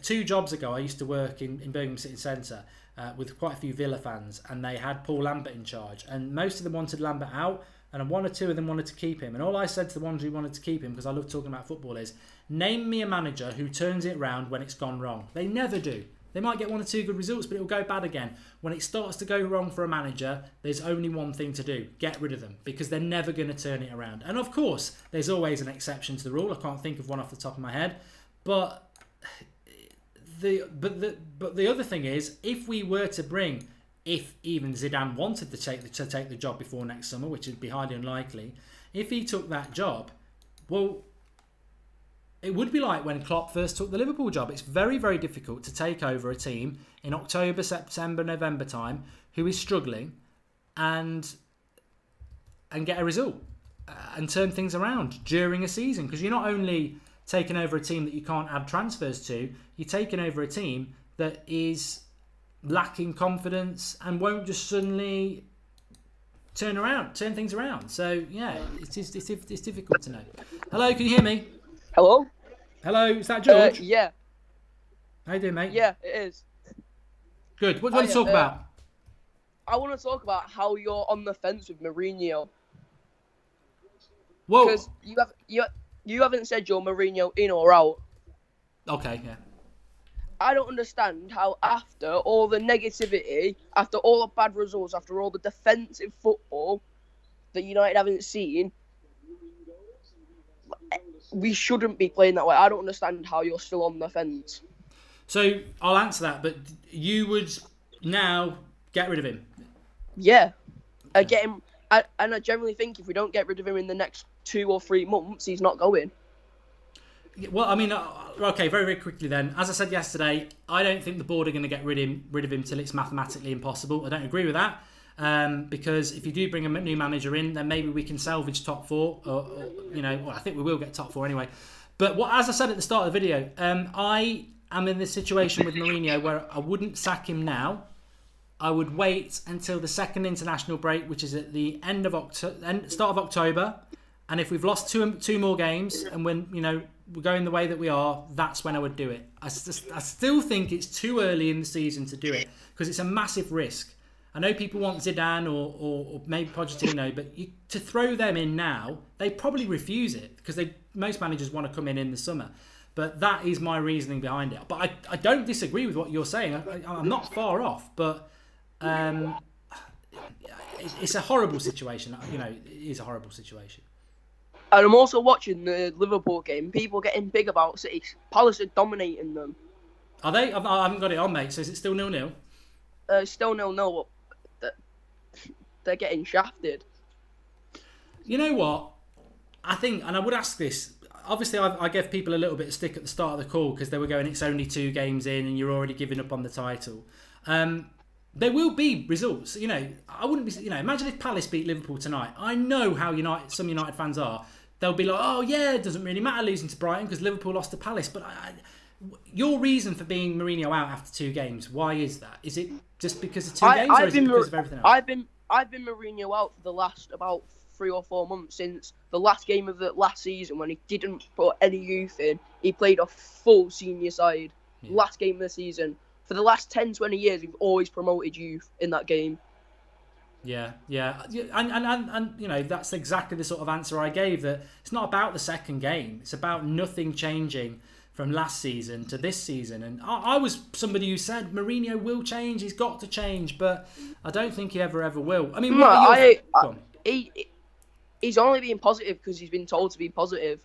2 jobs ago, I used to work in Birmingham City Centre with quite a few Villa fans, and they had Paul Lambert in charge. And most of them wanted Lambert out, and 1 or 2 of them wanted to keep him. And all I said to the ones who wanted to keep him, because I love talking about football, is name me a manager who turns it round when it's gone wrong. They never do. They might get 1 or 2 good results, but it will go bad again. When it starts to go wrong for a manager, there's only one thing to do. Get rid of them, because they're never going to turn it around. And of course, there's always an exception to the rule. I can't think of one off the top of my head. But the other thing is, if we were to bring, if even Zidane wanted to take the job before next summer, which would be highly unlikely, if he took that job, well, it would be like when Klopp first took the Liverpool job. It's very, very difficult to take over a team in October, September, November time who is struggling and get a result and turn things around during a season. Because you're not only taking over a team that you can't add transfers to, you're taking over a team that is lacking confidence and won't just suddenly turn things around. So yeah, it's difficult to know. Hello, can you hear me? Hello? Hello, is that George? Yeah. How you doing, mate? Yeah, it is. Good. What do you want to talk about? I want to talk about how you're on the fence with Mourinho. Whoa. Because you haven't said you're Mourinho in or out. Okay, yeah. I don't understand how after all the negativity, after all the bad results, after all the defensive football that United haven't seen, we shouldn't be playing that way. I don't understand how you're still on the fence. So I'll answer that, but you would now get rid of him? Yeah. Get him, and I generally think if we don't get rid of him in the next 2 or 3 months, he's not going. Well, I mean, okay, very, very quickly then. As I said yesterday, I don't think the board are going to get rid of him till it's mathematically impossible. I don't agree with that. Because if you do bring a new manager in, then maybe we can salvage top 4. Or I think we will get top 4 anyway. But as I said at the start of the video, I am in this situation with Mourinho where I wouldn't sack him now. I would wait until the second international break, which is at the start of October. And if we've lost two more games and when we're going the way that we are, that's when I would do it. I still think it's too early in the season to do it because it's a massive risk. I know people want Zidane or maybe Pochettino, but to throw them in now, they probably refuse it because most managers want to come in the summer. But that is my reasoning behind it. But I don't disagree with what you're saying. I'm not far off, but it's a horrible situation. It is a horrible situation. And I'm also watching the Liverpool game. People getting big about City. Palace are dominating them. Are they? I haven't got it on, mate. So is it still 0-0? Still 0-0. They're getting shafted. You know what? I think, and I would ask this. Obviously, I gave people a little bit of stick at the start of the call because they were going, it's only 2 games in and you're already giving up on the title. There will be results. I wouldn't be. Imagine if Palace beat Liverpool tonight. I know how some United fans are. They'll be like, oh yeah, it doesn't really matter losing to Brighton because Liverpool lost to Palace. But your reason for being Mourinho out after 2 games, why is that? Is it just because of 2 games, or is it because of everything else? I've been Mourinho out for the last about 3 or 4 months since the last game of the last season when he didn't put any youth in. He played a full senior side. Yeah. Last game of the season. For the last 10, 20 years, we've always promoted youth in that game. Yeah. And that's exactly the sort of answer I gave, that it's not about the second game. It's about nothing changing from last season to this season. And I was somebody who said Mourinho will change, he's got to change, but I don't think he ever will. I mean, he's only being positive because he's been told to be positive.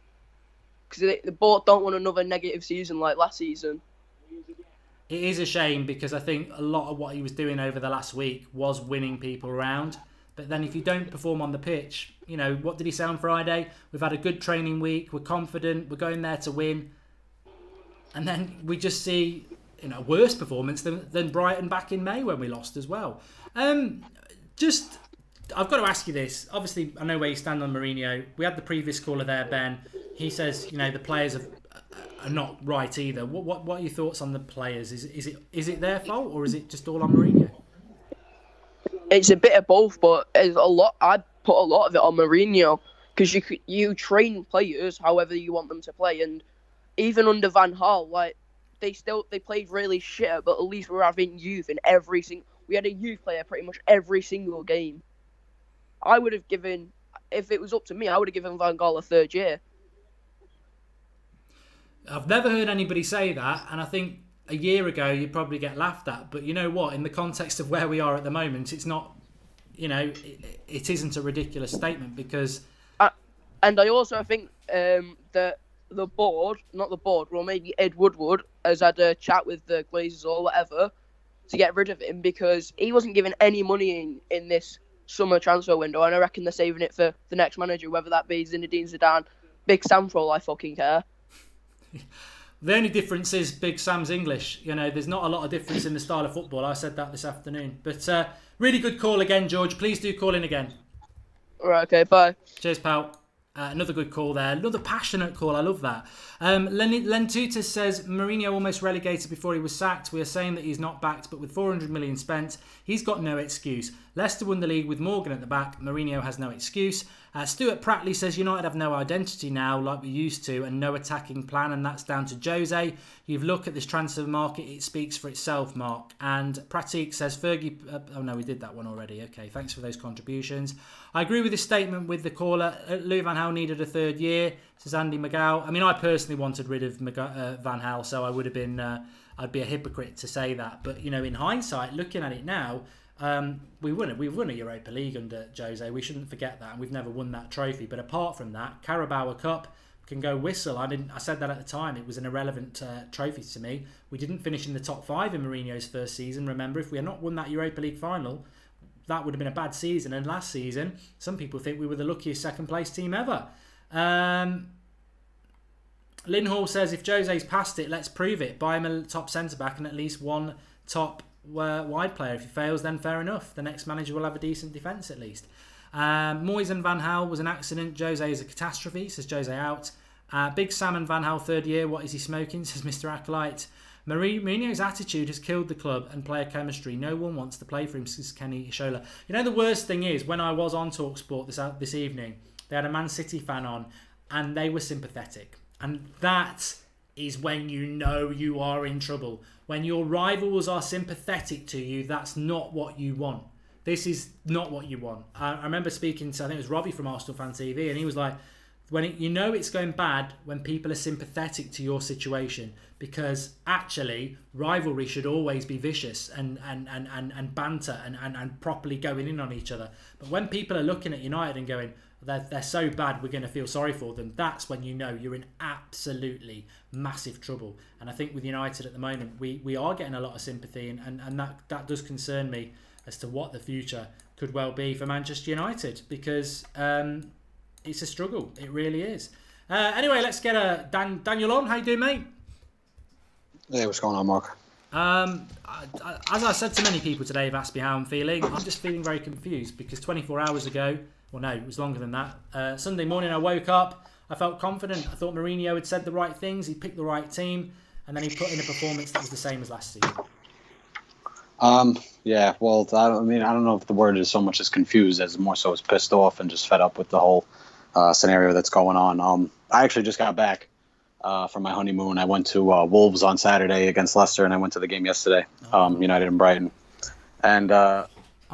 Because the board don't want another negative season like last season. It is a shame because I think a lot of what he was doing over the last week was winning people around. But then if you don't perform on the pitch, what did he say on Friday? We've had a good training week, we're confident, we're going there to win. And then we just see a worse performance than Brighton back in May when we lost as well. I've got to ask you this. Obviously, I know where you stand on Mourinho. We had the previous caller there, Ben. He says, the players are not right either. What are your thoughts on the players? Is it their fault or is it just all on Mourinho? It's a bit of both, but there's a lot. I'd put a lot of it on Mourinho because you train players however you want them to play, and even under Van Gaal, they played really shit, but at least we're having youth in every single. We had a youth player pretty much every single game. I would have given, if it was up to me, I would have given Van Gaal a 3rd year. I've never heard anybody say that, and I think a year ago you'd probably get laughed at. But you know what? In the context of where we are at the moment, it's not, it isn't a ridiculous statement because. And I also think that the board, not the board, well maybe Ed Woodward has had a chat with the Glazers or whatever to get rid of him because he wasn't given any money in this summer transfer window, and I reckon they're saving it for the next manager, whether that be Zinedine Zidane, Big Sam for all I fucking care. The only difference is Big Sam's English. You know, there's not a lot of difference in the style of football. I said that this afternoon. But really good call again, George. Please do call in again. All right, okay, bye. Cheers, pal. Another good call there. Another passionate call. I love that. Lentutus says, Mourinho almost relegated before he was sacked. We are saying that he's not backed, but with 400 million spent, he's got no excuse. Leicester won the league with Morgan at the back. Mourinho has no excuse. Stuart Prattley says, United have no identity now like we used to and no attacking plan, and that's down to Jose. You've looked at this transfer market, it speaks for itself, Mark. And Pratik says, Fergie... oh no, we did that one already. Okay, thanks for those contributions. I agree with this statement with the caller. Louis Van Gaal needed a third year, says Andy McGow. I mean, I personally wanted rid of Van Gaal, so I would have been... I'd be a hypocrite to say that. But, you know, in hindsight, looking at it now... we've won a Europa League under Jose. We shouldn't forget that, and we've never won that trophy. But apart from that, Carabao Cup can go whistle. I said that at the time. It was an irrelevant trophy to me. We didn't finish in the top 5 in Mourinho's first season. Remember, if we had not won that Europa League final, that would have been a bad season. And last season, some people think we were the luckiest second place team ever. Lynn Hall says, if Jose's passed it, let's prove it. Buy him a top centre back and at least one top wide player. If he fails, then fair enough. The next manager will have a decent defence at least. Moyes and Van Gaal was an accident. Jose is a catastrophe, says Jose out. Big Sam and Van Gaal third year. What is he smoking, says Mr. Acolyte. Mourinho's attitude has killed the club and player chemistry. No one wants to play for him, says Kenny Ishola. You know, the worst thing is, when I was on TalkSport this evening, they had a Man City fan on and they were sympathetic. And that is when you know you are in trouble. When your rivals are sympathetic to you, that's not what you want. This is not what you want. I remember speaking to, I think it was Robbie from Arsenal Fan TV, and he was like, you know it's going bad when people are sympathetic to your situation, because actually rivalry should always be vicious and banter and properly going in on each other. But when people are looking at United and going, they're so bad, we're going to feel sorry for them, that's when you know you're in absolutely massive trouble. And I think with United at the moment, we are getting a lot of sympathy, and that does concern me as to what the future could well be for Manchester United, because it's a struggle. It really is. Anyway, let's get Daniel on. How you doing, mate? Hey, what's going on, Mark? As I said to many people today who've asked me how I'm feeling, I'm just feeling very confused, because 24 hours ago, well, no, it was longer than that. Sunday morning, I woke up. I felt confident. I thought Mourinho had said the right things. He picked the right team. And then he put in a performance that was the same as last season. Yeah, well, I don't know if the word is so much as confused as more so as pissed off and just fed up with the whole scenario that's going on. I actually just got back from my honeymoon. I went to Wolves on Saturday against Leicester, and I went to the game yesterday, United and Brighton. And on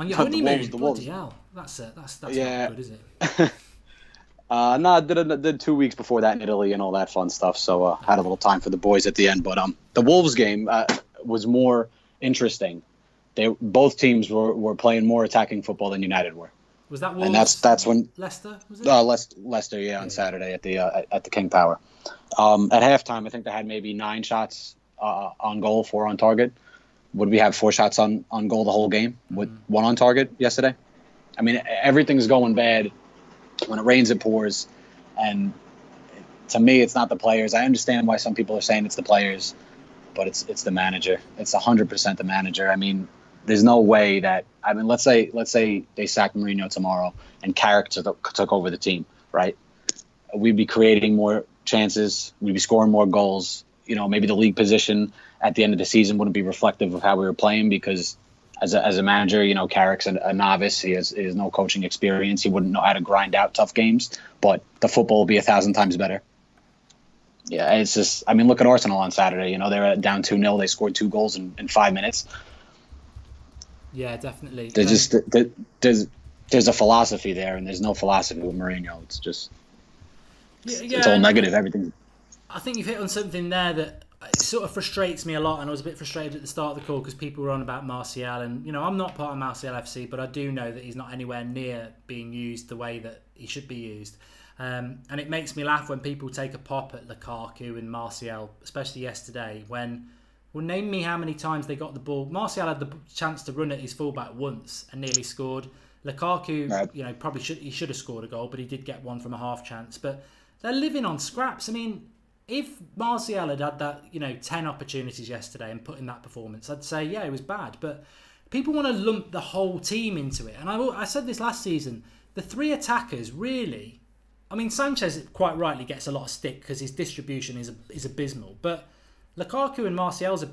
your honeymoon? The Wolves. Bloody hell. That's yeah. Not good, is it? No, I did 2 weeks before that in Italy and all that fun stuff, so had a little time for the boys at the end. But the Wolves game was more interesting. Both teams were playing more attacking football than United were. Was that Wolves? And that's when Leicester, was it? Leicester, yeah, on Saturday at the King Power. At halftime, I think they had maybe 9 shots on goal, 4 on target. Would we have 4 shots on goal the whole game with 1 on target yesterday? I mean, everything's going bad. When it rains, it pours. And to me, it's not the players. I understand why some people are saying it's the players, but it's the manager. It's 100% the manager. I mean, there's no way that, I mean, let's say they sacked Mourinho tomorrow and Carrick took over the team, right? We'd be creating more chances. We'd be scoring more goals. You know, maybe the league position at the end of the season wouldn't be reflective of how we were playing, because as a manager, you know, Carrick's a novice. He has no coaching experience. He wouldn't know how to grind out tough games, but the football will be 1,000 times better. Yeah, it's just, I mean, look at Arsenal on Saturday. You know, they were down 2-0. They scored 2 goals in 5 minutes. Yeah, definitely. There's a philosophy there, and there's no philosophy with Mourinho. It's just, it's all negative, everything. I think you've hit on something there that it sort of frustrates me a lot, and I was a bit frustrated at the start of the call because people were on about Martial, and, you know, I'm not part of Martial FC, but I do know that he's not anywhere near being used the way that he should be used. And it makes me laugh when people take a pop at Lukaku and Martial, especially yesterday, when, well, name me how many times they got the ball. Martial had the chance to run at his fullback once and nearly scored. Lukaku, right, you know, he should have scored a goal, but he did get one from a half chance. But they're living on scraps. I mean, if Martial had that, 10 opportunities yesterday and put in that performance, I'd say, yeah, it was bad. But people want to lump the whole team into it. And I said this last season, the three attackers really... I mean, Sanchez quite rightly gets a lot of stick because his distribution is abysmal. But Lukaku and Martial's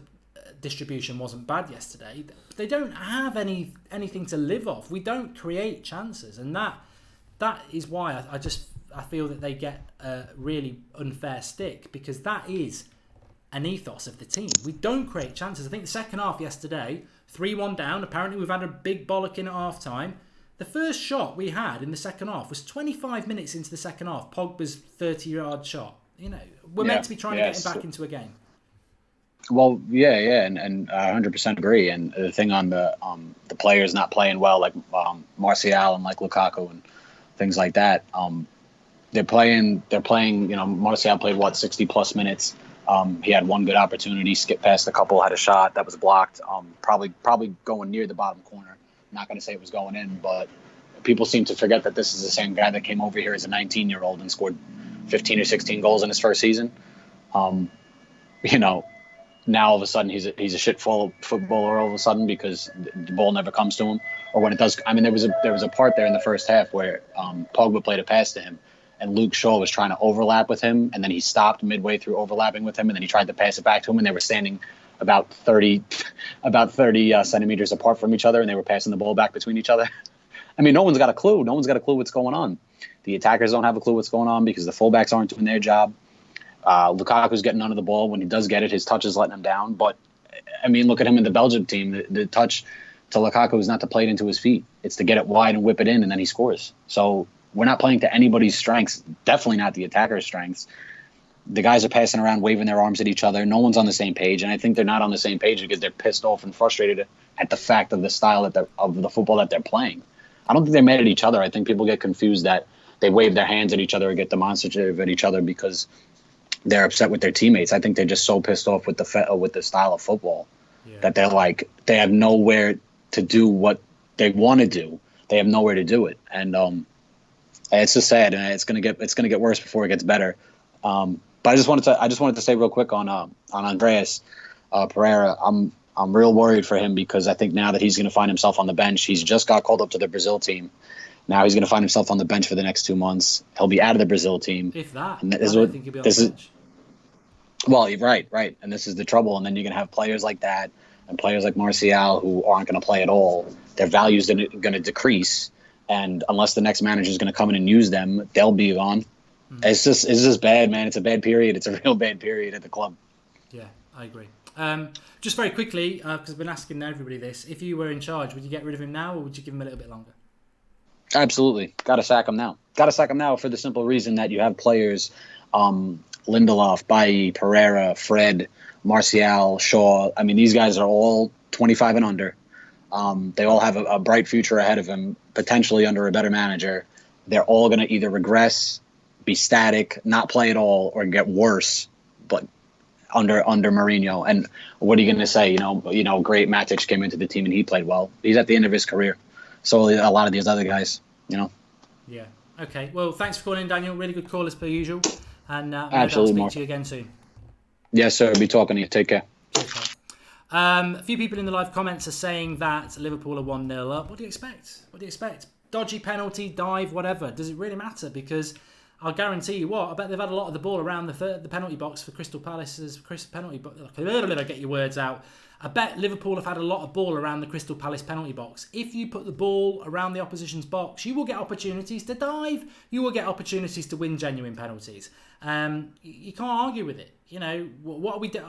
distribution wasn't bad yesterday. They don't have anything to live off. We don't create chances. And that is why I feel that they get a really unfair stick, because that is an ethos of the team. We don't create chances. I think the second half yesterday, 3-1 down. Apparently we've had a big bollocking at half time. The first shot we had in the second half was 25 minutes into the second half. Pogba's 30-yard shot. We're meant to be trying to get him back into a game. Well, yeah, and I 100% agree. And the thing on the players not playing well, like Martial and like Lukaku and things like that, they're playing. Martial played 60 plus minutes. He had one good opportunity, skipped past a couple, had a shot that was blocked. Probably going near the bottom corner. I'm not going to say it was going in, but people seem to forget that this is the same guy that came over here as a 19-year-old and scored 15 or 16 goals in his first season. Now all of a sudden he's a shit footballer all of a sudden because the ball never comes to him, or when it does. I mean, there was a part there in the first half where Pogba played a pass to him, and Luke Shaw was trying to overlap with him, and then he stopped midway through overlapping with him, and then he tried to pass it back to him, and they were standing about 30 centimeters apart from each other, and they were passing the ball back between each other. I mean, no one's got a clue. No one's got a clue what's going on. The attackers don't have a clue what's going on because the fullbacks aren't doing their job. Lukaku's getting under the ball. When he does get it, his touch is letting him down. But, I mean, look at him in the Belgium team. The touch to Lukaku is not to play it into his feet. It's to get it wide and whip it in, and then he scores. So we're not playing to anybody's strengths, definitely not the attacker's strengths. The guys are passing around, waving their arms at each other. No one's on the same page, and I think they're not on the same page because they're pissed off and frustrated at the fact of the style of the football that they're playing. I don't think they're mad at each other. I think people get confused that they wave their hands at each other or get demonstrative at each other because they're upset with their teammates. I think they're just so pissed off with the style of football that they're like they have nowhere to do what they want to do. They have nowhere to do it, and it's just sad, and it's gonna get worse before it gets better. But I just wanted to say real quick on Andreas Pereira. I'm real worried for him because I think now that he's going to find himself on the bench. He's just got called up to the Brazil team. Now he's going to find himself on the bench for the next 2 months. He'll be out of the Brazil team. If that, and I don't think he'll be on the bench. Well, you're right. And this is the trouble. And then you're going to have players like that and players like Martial who aren't going to play at all. Their value's going to decrease. And unless the next manager is going to come in and use them, they'll be gone. It's just bad, man. It's a bad period. It's a real bad period at the club. Yeah, I agree. Just very quickly, because I've been asking everybody this, if you were in charge, would you get rid of him now or would you give him a little bit longer? Absolutely. Got to sack him now. Got to sack him now for the simple reason that you have players, Lindelof, Bailly, Pereira, Fred, Martial, Shaw. I mean, these guys are all 25 and under. They all have a bright future ahead of them, potentially under a better manager. They're all going to either regress, be static, not play at all, or get worse, but under Mourinho. And what are you going to say? Great Matic came into the team and he played well. He's at the end of his career. So a lot of these other guys, Yeah. Okay. Well, thanks for calling in, Daniel. Really good call as per usual. And absolutely, I'll speak to you again soon. Yes, sir. Be talking to you. Take care. Cheers, a few people in the live comments are saying that Liverpool are 1-0 up. What do you expect? Dodgy penalty, dive, whatever. Does it really matter? Because I'll guarantee you what, I bet they've had a lot of the ball around the penalty box for Crystal Palace's penalty box. Get your words out. I bet Liverpool have had a lot of ball around the Crystal Palace penalty box. If you put the ball around the opposition's box, you will get opportunities to dive. You will get opportunities to win genuine penalties. You can't argue with it. What are we doing?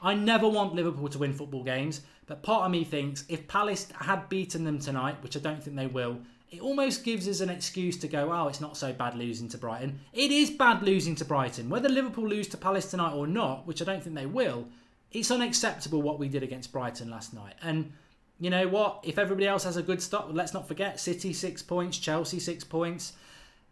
I never want Liverpool to win football games, but part of me thinks if Palace had beaten them tonight, which I don't think they will, it almost gives us an excuse to go, oh, it's not so bad losing to Brighton. It is bad losing to Brighton. Whether Liverpool lose to Palace tonight or not, which I don't think they will, it's unacceptable what we did against Brighton last night. And you know what? If everybody else has a good start, let's not forget City 6 points, Chelsea 6 points,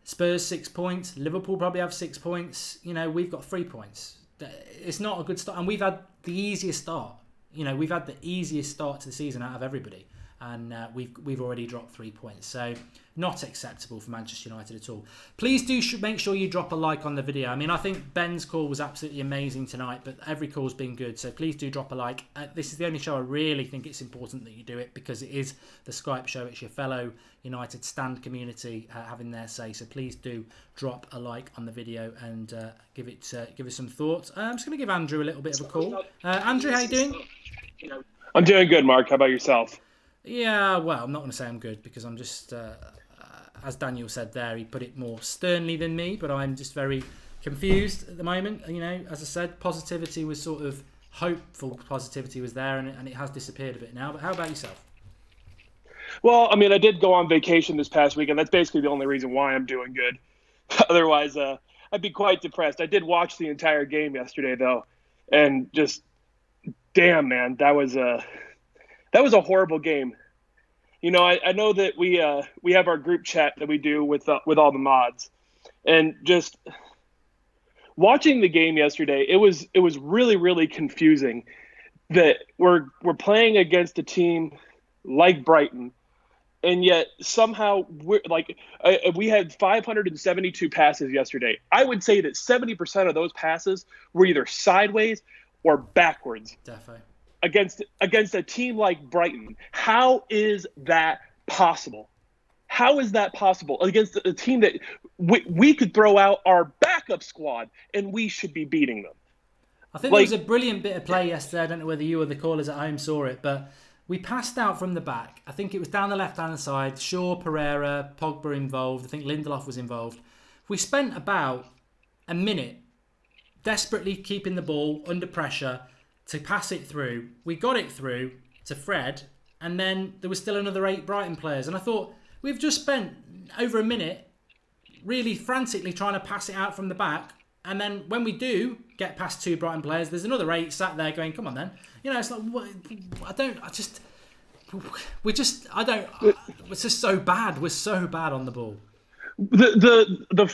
Spurs 6 points, Liverpool probably have 6 points. We've got 3 points. It's not a good start. And we've had the easiest start. We've had the easiest start to the season out of everybody. and we've already dropped 3 points. So not acceptable for Manchester United at all. Please do make sure you drop a like on the video. I mean, I think Ben's call was absolutely amazing tonight, but every call's been good. So please do drop a like. This is the only show I really think it's important that you do it, because it is the Skype show. It's your fellow United stand community having their say. So please do drop a like on the video and give us some thoughts. I'm just going to give Andrew a little bit of a call. Andrew, how you doing? I'm doing good, Mark. How about yourself? Yeah, well, I'm not going to say I'm good, because I'm just, as Daniel said there, he put it more sternly than me, but I'm just very confused at the moment. You know, as I said, positivity was sort of, hopeful positivity was there, and it has disappeared a bit now. But how about yourself? Well, I mean, I did go on vacation this past week, and that's basically the only reason why I'm doing good. Otherwise, I'd be quite depressed. I did watch the entire game yesterday, though, and just, damn, man, that was a horrible game. You know, I know that we have our group chat that we do with all the mods, and just watching the game yesterday, it was really, really confusing that we're playing against a team like Brighton, and yet somehow we had 572 passes yesterday. I would say that 70% of those passes were either sideways or backwards. Definitely. Against a team like Brighton. How is that possible? How is that possible against a team that we could throw out our backup squad and we should be beating them? I think there was a brilliant bit of play yesterday. I don't know whether you or the callers at home saw it, but we passed out from the back. I think it was down the left-hand side. Shaw, Pereira, Pogba involved. I think Lindelof was involved. We spent about a minute desperately keeping the ball under pressure to pass it through. We got it through to Fred, and then there was still another 8 Brighton players. And I thought, we've just spent over a minute really frantically trying to pass it out from the back. And then when we do get past 2 Brighton players, there's another 8 sat there going, come on then. You know, it's like, we're just so bad. We're so bad on the ball.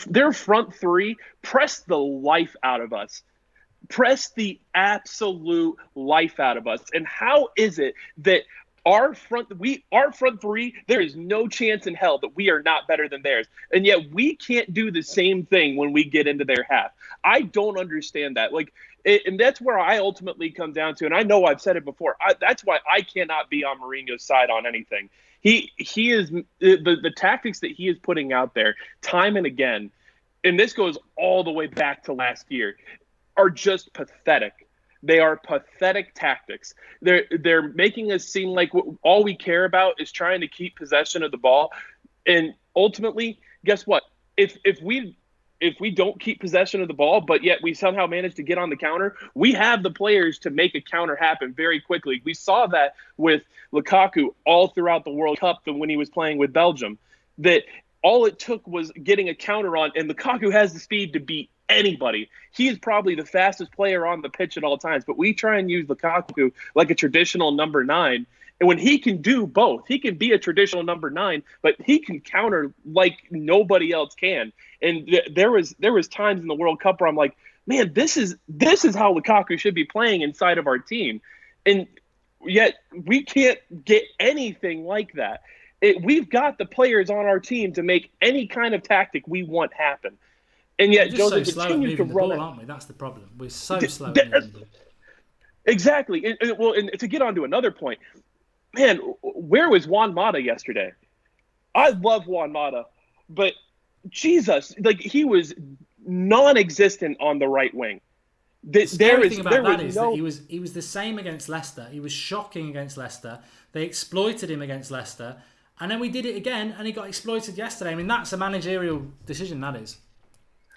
Their front 3 pressed the life out of us. Press the absolute life out of us. And how is it that our front 3, there is no chance in hell that we are not better than theirs, and yet we can't do the same thing when we get into their half? I don't understand that. And that's where I ultimately come down to. And I know I've said it before. That's why I cannot be on Mourinho's side on anything. He is the tactics that he is putting out there time and again, and this goes all the way back to last year, are just pathetic. They are pathetic tactics. They're making us seem like all we care about is trying to keep possession of the ball. And ultimately, guess what? If we don't keep possession of the ball, but yet we somehow manage to get on the counter, we have the players to make a counter happen very quickly. We saw that with Lukaku all throughout the World Cup when he was playing with Belgium, that all it took was getting a counter on, and Lukaku has the speed to beat anybody. He is probably the fastest player on the pitch at all times, but we try and use Lukaku like a traditional number 9. And when he can do both, he can be a traditional number 9, but he can counter like nobody else can. And there was times in the World Cup where I'm like, man, this is how Lukaku should be playing inside of our team. And yet we can't get anything like that. We've got the players on our team to make any kind of tactic we want happen. And yet, Jose continues to run the ball, aren't we? That's the problem. We're so slow at moving the ball. Exactly. And to get on to another point, man, where was Juan Mata yesterday? I love Juan Mata, but Jesus, he was non-existent on the right wing. The scary thing about that is that he was the same against Leicester. He was shocking against Leicester. They exploited him against Leicester, and then we did it again, and he got exploited yesterday. I mean, that's a managerial decision, that is.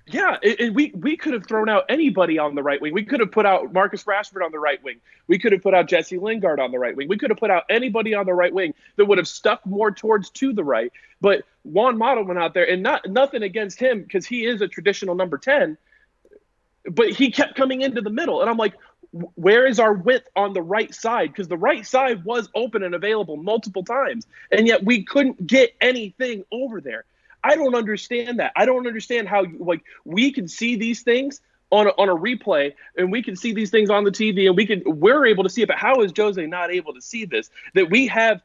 Yeah, and we could have thrown out anybody on the right wing. We could have put out Marcus Rashford on the right wing. We could have put out Jesse Lingard on the right wing. We could have put out anybody on the right wing that would have stuck more towards to the right. But Juan Mata went out there, and nothing against him because he is a traditional number 10, but he kept coming into the middle. And I'm like, where is our width on the right side? Because the right side was open and available multiple times, and yet we couldn't get anything over there. I don't understand that. I don't understand how we can see these things on a replay, and we can see these things on the TV, and we're able to see it. But how is Jose not able to see this? That we have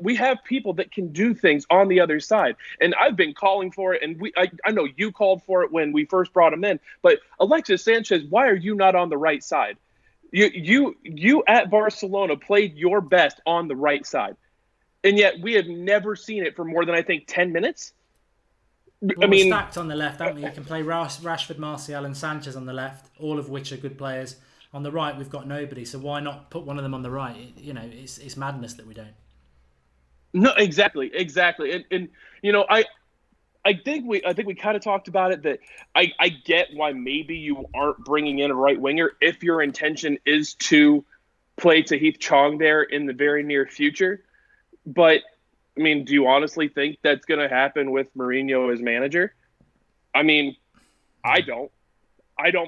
We have people that can do things on the other side, and I've been calling for it. And I know you called for it when we first brought him in. But Alexis Sanchez, why are you not on the right side? You at Barcelona played your best on the right side, and yet we have never seen it for more than I think 10 minutes. Well, we're stacked on the left, haven't we? You can play Rashford, Martial, and Sanchez on the left, all of which are good players. On the right, we've got nobody, so why not put one of them on the right? It's madness that we don't. No, exactly. And I think we kind of talked about it, that I get why maybe you aren't bringing in a right winger if your intention is to play Tahith Chong there in the very near future. But I mean, do you honestly think that's going to happen with Mourinho as manager? I mean, I don't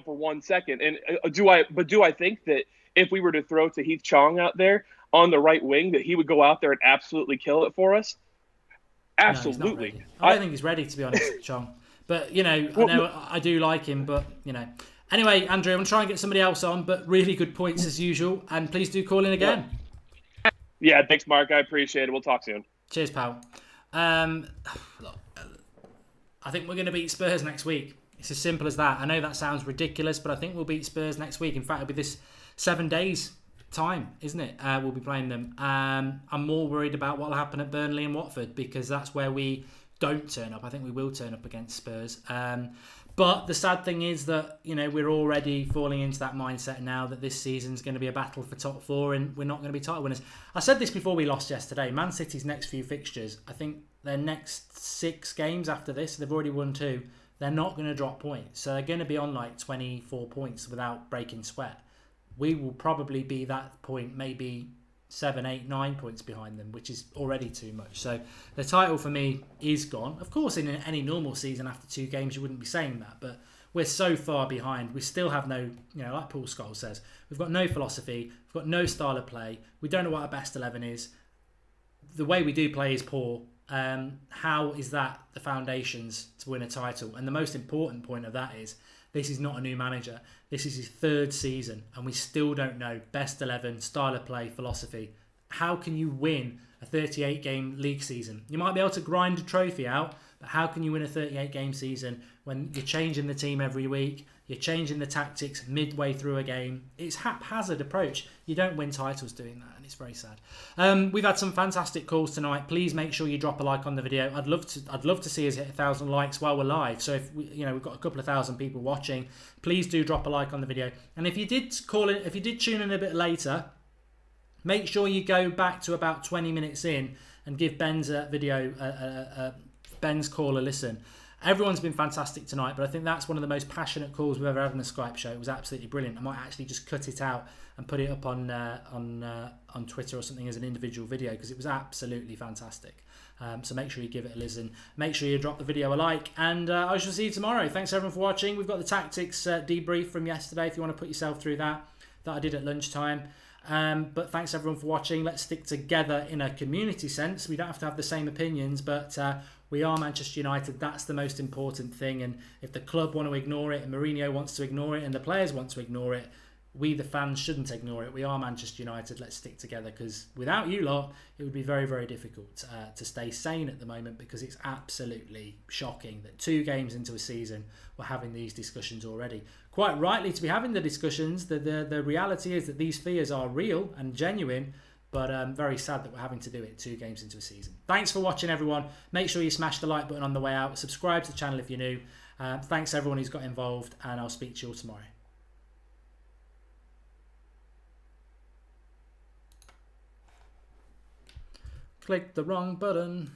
for 1 second. And do I think that if we were to throw Tahith Chong out there on the right wing, that he would go out there and absolutely kill it for us? Absolutely. No, I don't think he's ready, to be honest, Chong. But, I do like him, but, Anyway, Andrew, I'm going to try and get somebody else on, but really good points as usual. And please do call in again. Yeah, thanks, Mark. I appreciate it. We'll talk soon. Cheers, pal. I think we're going to beat Spurs next week. It's as simple as that. I know that sounds ridiculous, but I think we'll beat Spurs next week. In fact, it'll be this 7 days time, isn't it? We'll be playing them. I'm more worried about what will happen at Burnley and Watford, because that's where we don't turn up. I think we will turn up against Spurs. But the sad thing is that, we're already falling into that mindset now that this season's going to be a battle for top four and we're not going to be title winners. I said this before we lost yesterday. Man City's next few fixtures, I think their next 6 games after this, they've already won 2. They're not going to drop points. So they're going to be on like 24 points without breaking sweat. We will probably be that point, maybe 7, 8, 9 points behind them, which is already too much. So the title for me is gone. Of course, in any normal season after 2 games, you wouldn't be saying that, but we're so far behind. We still have no, like Paul Scholes says, we've got no philosophy, we've got no style of play. We don't know what our best 11 is. The way we do play is poor. How is that the foundations to win a title? And the most important point of that is this is not a new manager. This is his 3rd season and we still don't know best 11, style of play, philosophy. How can you win a 38-game league season? You might be able to grind a trophy out, but how can you win a 38-game season when you're changing the team every week? You're changing the tactics midway through a game. It's haphazard approach. You don't win titles doing that, and it's very sad. We've had some fantastic calls tonight. Please make sure you drop a like on the video. I'd love to see us hit 1,000 likes while we're live. So if we've got a couple of thousand people watching, please do drop a like on the video. And if you did tune in a bit later, make sure you go back to about 20 minutes in and give Ben's Ben's call a listen. Everyone's been fantastic tonight, but I think that's one of the most passionate calls we've ever had on the Skype show. It was absolutely brilliant. I might actually just cut it out and put it up on Twitter or something as an individual video, because it was absolutely fantastic. So make sure you give it a listen. Make sure you drop the video a like, and I shall see you tomorrow. Thanks everyone for watching. We've got the tactics debrief from yesterday if you want to put yourself through that I did at lunchtime. But thanks everyone for watching. Let's stick together in a community sense. We don't have to have the same opinions, but we are Manchester United. That's the most important thing. And if the club want to ignore it, and Mourinho wants to ignore it, and the players want to ignore it, we the fans shouldn't ignore it. We are Manchester United. Let's stick together, because without you lot, it would be very, very difficult to stay sane at the moment, because it's absolutely shocking that 2 games into a season we're having these discussions already. Quite rightly to be having the discussions. The reality is that these fears are real and genuine, but very sad that we're having to do it 2 games into a season. Thanks for watching, everyone. Make sure you smash the like button on the way out. Subscribe to the channel if you're new. Thanks everyone who's got involved, and I'll speak to you all tomorrow. Click the wrong button.